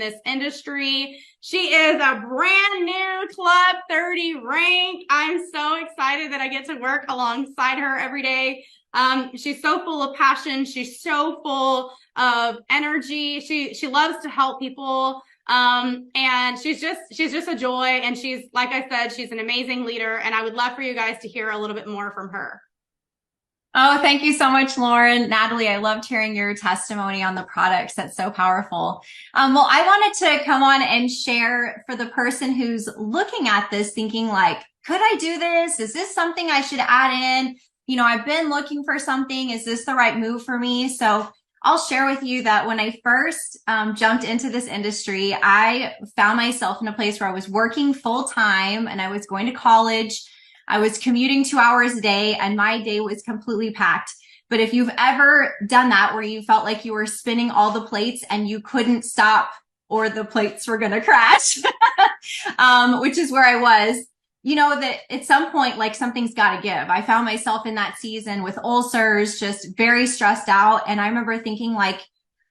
this industry. She is a brand new Club 30 rank. I'm so excited that I get to work alongside her every day. She's so full of passion. She's so full of energy. She loves to help people. And she's just a joy. And she's, like I said, she's an amazing leader. And I would love for you guys to hear a little bit more from her. Oh, thank you so much, Lauren. Natalie, I loved hearing your testimony on the products. That's so powerful. Well, I wanted to come on and share for the person who's looking at this thinking like, could I do this? Is this something I should add in? You know, I've been looking for something. Is this the right move for me? So I'll share with you that when I first jumped into this industry, I found myself in a place where I was working full time and I was going to college. I was commuting 2 hours a day and my day was completely packed. But if you've ever done that where you felt like you were spinning all the plates and you couldn't stop or the plates were going to crash, which is where I was, you know that at some point, like something's got to give. I found myself in that season with ulcers, just very stressed out. And I remember thinking like,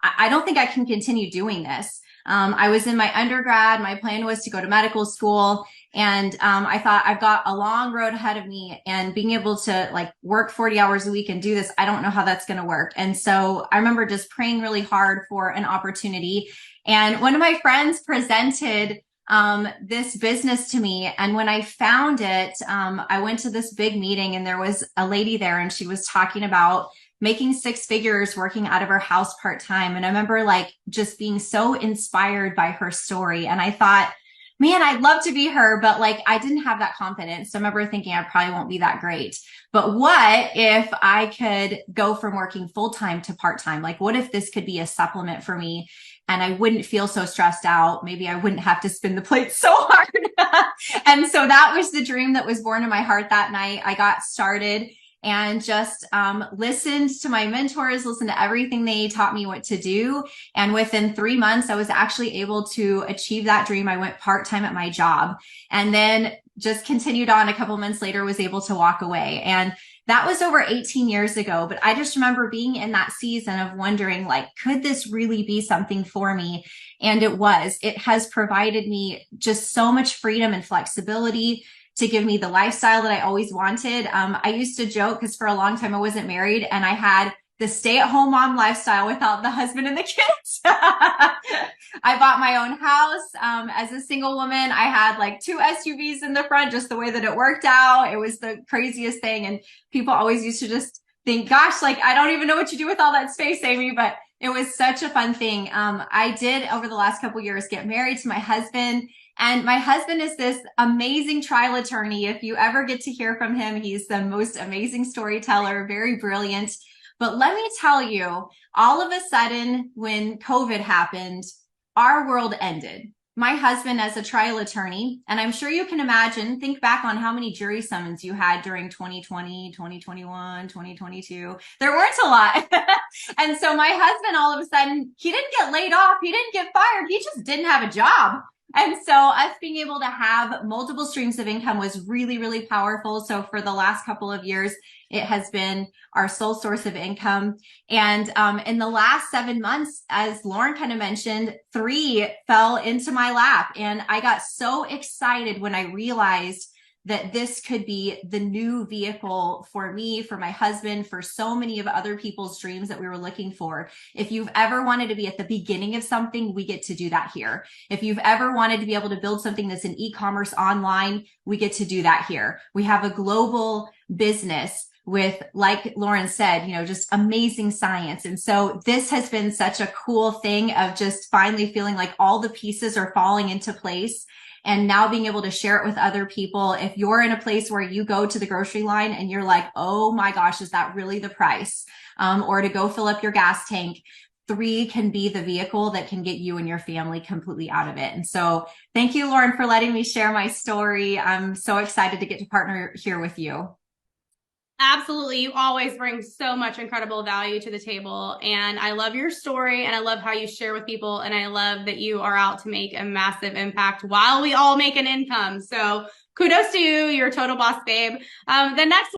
I don't think I can continue doing this. I was in my undergrad. My plan was to go to medical school. And I thought I've got a long road ahead of me and being able to like work 40 hours a week and do this, I don't know how that's going to work. And so I remember just praying really hard for an opportunity. And one of my friends presented this business to me. And when I found it, I went to this big meeting and there was a lady there and she was talking about making 6 figures working out of her house part-time. And I remember like just being so inspired by her story. And I thought, man, I'd love to be her, but like I didn't have that confidence. So I remember thinking I probably won't be that great. But what if I could go from working full-time to part-time? Like, what if this could be a supplement for me and I wouldn't feel so stressed out? Maybe I wouldn't have to spin the plates so hard. And so that was the dream that was born in my heart that night. I got started and just listened to my mentors, listened to everything they taught me what to do. And within 3 months, I was actually able to achieve that dream. I went part-time at my job and then just continued on. A couple months later, was able to walk away. And that was over 18 years ago. But I just remember being in that season of wondering, like, could this really be something for me? And it was. It has provided me just so much freedom and flexibility to give me the lifestyle that I always wanted. I used to joke because for a long time I wasn't married and I had the stay-at-home mom lifestyle without the husband and the kids. I bought my own house. As a single woman, I had like 2 SUVs in the front, just the way that it worked out. It was the craziest thing. And people always used to just think, gosh, like, I don't even know what you do with all that space, Amy, but it was such a fun thing. I did over the last couple of years get married to my husband. And my husband is this amazing trial attorney. If you ever get to hear from him, he's the most amazing storyteller, very brilliant. But let me tell you, all of a sudden, when COVID happened, our world ended. My husband as a trial attorney, and I'm sure you can imagine, think back on how many jury summons you had during 2020, 2021, 2022. There weren't a lot. And so my husband, all of a sudden, he didn't get laid off. He didn't get fired. He just didn't have a job. And so us being able to have multiple streams of income was really, really powerful. So for the last couple of years, it has been our sole source of income. And in the last 7 months, as Lauren kind of mentioned, 3 fell into my lap. And I got so excited when I realized that this could be the new vehicle for me, for my husband, for so many of other people's dreams that we were looking for. If you've ever wanted to be at the beginning of something, we get to do that here. If you've ever wanted to be able to build something that's an e-commerce online, we get to do that here. We have a global business with, like Lauren said, you know, just amazing science. And so this has been such a cool thing of just finally feeling like all the pieces are falling into place. And now being able to share it with other people. If you're in a place where you go to the grocery line and you're like, oh my gosh, is that really the price? Or to go fill up your gas tank, 3 can be the vehicle that can get you and your family completely out of it. And so thank you, Lauren, for letting me share my story. I'm so excited to get to partner here with you. Absolutely. You always bring so much incredible value to the table. And I love your story and I love how you share with people. And I love that you are out to make a massive impact while we all make an income. So kudos to you. You're a total boss, babe. The next